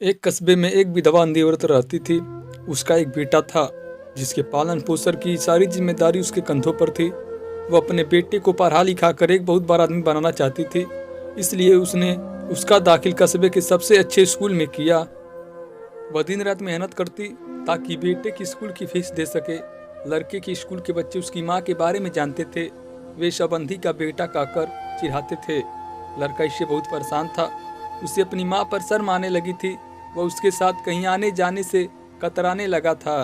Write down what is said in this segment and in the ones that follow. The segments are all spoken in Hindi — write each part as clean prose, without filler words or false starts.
एक कस्बे में एक विधवा अंधी औरत रहती थी। उसका एक बेटा था जिसके पालन पोषण की सारी जिम्मेदारी उसके कंधों पर थी। वह अपने बेटे को पढ़ा लिखा कर एक बहुत बड़ा आदमी बनाना चाहती थी, इसलिए उसने उसका दाखिल कस्बे के सबसे अच्छे स्कूल में किया। वह दिन रात मेहनत करती ताकि बेटे की स्कूल की फीस दे सके। लड़के के स्कूल के बच्चे उसकी माँ के बारे में जानते थे। वे सब अंधी का बेटा कहकर चिढ़ाते थे। लड़का इससे बहुत परेशान था। उसे अपनी माँ पर शर्म आने लगी थी। वह उसके साथ कहीं आने जाने से कतराने लगा था।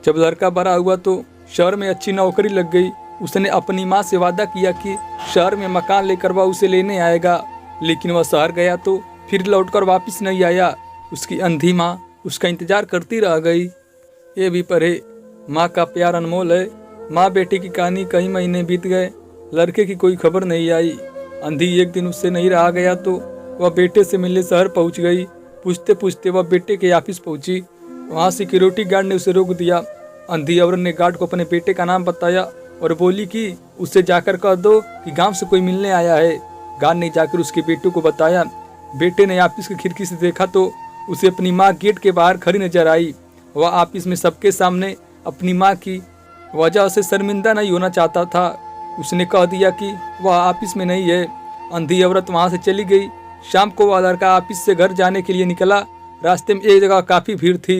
जब लड़का बड़ा हुआ तो शहर में अच्छी नौकरी लग गई। उसने अपनी माँ से वादा किया कि शहर में मकान लेकर वह उसे लेने आएगा, लेकिन वह शहर गया तो फिर लौटकर वापस नहीं आया। उसकी अंधी माँ उसका इंतजार करती रह गई। ये भी पढ़े, माँ का प्यार अनमोल है। माँ बेटे की कहानी कई महीने बीत गए, लड़के की कोई खबर नहीं आई। अंधी एक दिन उससे नहीं रहा गया तो वह बेटे से मिलने शहर पहुंच गई। पूछते पूछते वह बेटे के ऑफिस पहुंची। वहां सिक्योरिटी गार्ड ने उसे रोक दिया। अंधी औरत ने गार्ड को अपने बेटे का नाम बताया और बोली कि उससे जाकर कह दो कि गांव से कोई मिलने आया है। गार्ड ने जाकर उसके बेटे को बताया। बेटे ने ऑफिस की खिड़की से देखा तो उसे अपनी माँ गेट के बाहर खड़ी नजर आई। वह ऑफिस में सबके सामने अपनी माँ की वजह से शर्मिंदा नहीं होना चाहता था। उसने कह दिया कि वह ऑफिस में नहीं है। अंधी औरत वहां से चली गई। शाम को वह लड़का ऑफिस से घर जाने के लिए निकला। रास्ते में एक जगह काफी भीड़ थी।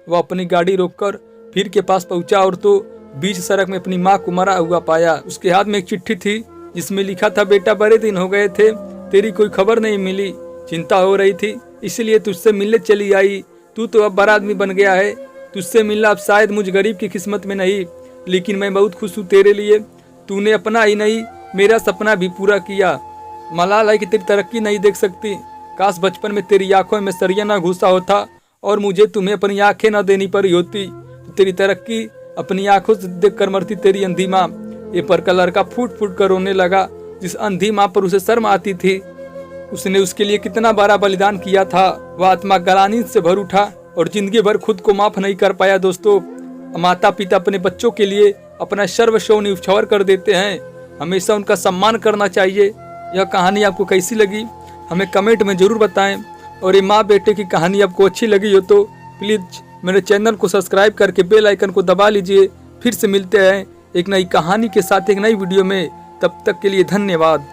वह अपनी गाड़ी रोककर भीड़ के पास पहुंचा और तो बीच सड़क में अपनी माँ को मरा हुआ पाया। उसके हाथ में एक चिट्ठी थी जिसमें लिखा था, बेटा बड़े दिन हो गए थे, तेरी कोई खबर नहीं मिली। चिंता हो रही थी इसलिए तुझसे मिलने चली आई। तू तो अब बड़ा आदमी बन गया है। तुझसे मिलना अब शायद मुझ गरीब की किस्मत में नहीं, लेकिन मैं बहुत खुश हूँ तेरे लिए। तूने अपना ही नहीं मेरा सपना भी पूरा किया। मलाल है कि तेरी तरक्की नहीं देख सकती। काश बचपन में तेरी आंखों में सरिया ना घुसा होता और मुझे तुम्हें अपनी आंखें न देनी पड़ी होती तो तेरी तरक्की अपनी आंखों से देख कर मरती तेरी अंधी माँ। ये पर का लड़का फूट फूट कर रोने लगा। जिस अंधी माँ पर उसे शर्म आती थी, उसने उसके लिए कितना बड़ा बलिदान किया था। वह आत्मा ग्लानि से भर उठा और जिंदगी भर खुद को माफ नहीं कर पाया। दोस्तों, माता पिता अपने बच्चों के लिए अपना सर्वस्व न्यौछावर कर देते हैं। हमेशा उनका सम्मान करना चाहिए। यह कहानी आपको कैसी लगी हमें कमेंट में जरूर बताएं। और ये माँ बेटे की कहानी आपको अच्छी लगी हो तो प्लीज मेरे चैनल को सब्सक्राइब करके बेल आइकन को दबा लीजिए। फिर से मिलते हैं एक नई कहानी के साथ एक नई वीडियो में। तब तक के लिए धन्यवाद।